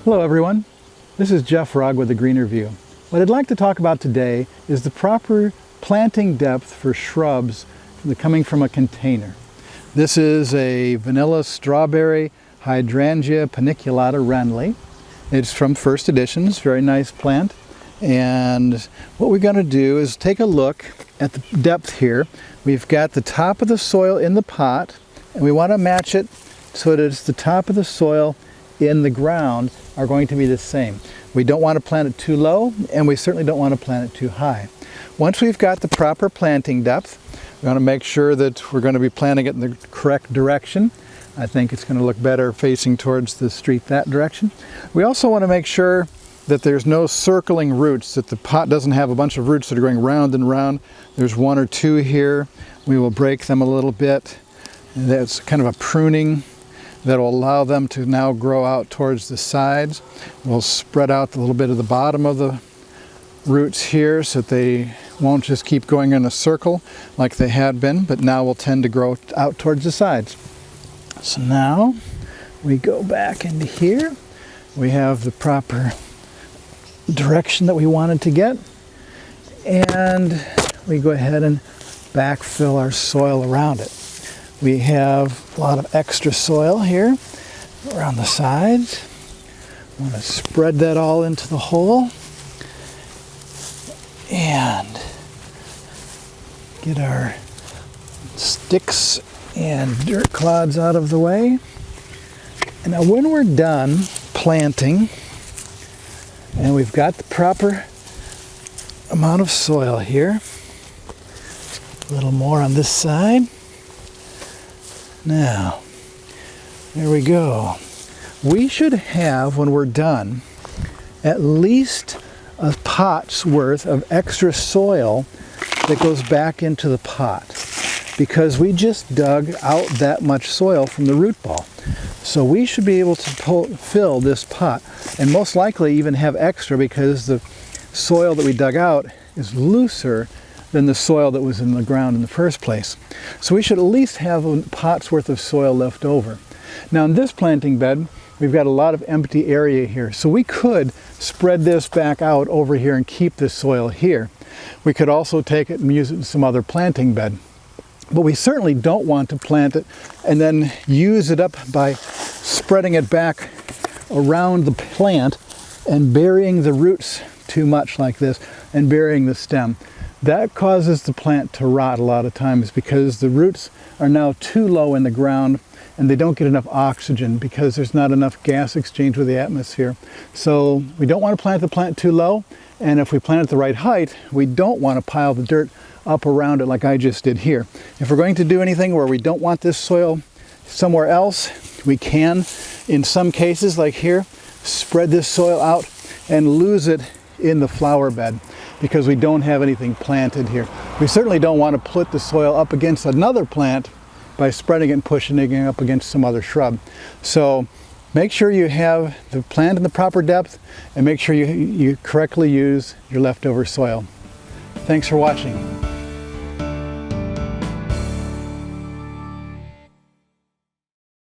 Hello everyone, this is Jeff Rogg with the Greener View. What I'd like to talk about today is the proper planting depth for shrubs coming from a container. This is a vanilla strawberry hydrangea paniculata Renly. It's from First Editions, very nice plant. And what we're going to do is take a look at the depth here. We've got the top of the soil in the pot, and we want to match it so that it's the top of the soil in the ground are going to be the same. We don't want to plant it too low, and we certainly don't want to plant it too high. Once we've got the proper planting depth, we want to make sure that we're going to be planting it in the correct direction. I think it's going to look better facing towards the street that direction. We also want to make sure that there's no circling roots, that the pot doesn't have a bunch of roots that are going round and round. There's one or two here. We will break them a little bit. And that's kind of a pruning that will allow them to now grow out towards the sides. We'll spread out a little bit of the bottom of the roots here so that they won't just keep going in a circle like they had been, but now will tend to grow out towards the sides. So now we go back into here. We have the proper direction that we wanted to get, and we go ahead and backfill our soil around it. We have a lot of extra soil here around the sides. I want to spread that all into the hole and get our sticks and dirt clods out of the way. And now when we're done planting and we've got the proper amount of soil here, a little more on this side. Now, there we go. We should have, when we're done, at least a pot's worth of extra soil that goes back into the pot, because we just dug out that much soil from the root ball. So we should be able to fill this pot, and most likely even have extra, because the soil that we dug out is looser than the soil that was in the ground in the first place. So we should at least have a pot's worth of soil left over. Now in this planting bed, we've got a lot of empty area here. So we could spread this back out over here and keep this soil here. We could also take it and use it in some other planting bed. But we certainly don't want to plant it and then use it up by spreading it back around the plant and burying the roots too much like this and burying the stem. That causes the plant to rot a lot of times, because the roots are now too low in the ground and they don't get enough oxygen because there's not enough gas exchange with the atmosphere. So we don't want to plant the plant too low, and if we plant it the right height, we don't want to pile the dirt up around it like I just did here. If we're going to do anything where we don't want this soil somewhere else, we can, in some cases like here, spread this soil out and lose it in the flower bed, because we don't have anything planted here. We certainly don't want to put the soil up against another plant by spreading it and pushing it up against some other shrub. So make sure you have the plant in the proper depth, and make sure you correctly use your leftover soil. Thanks for watching.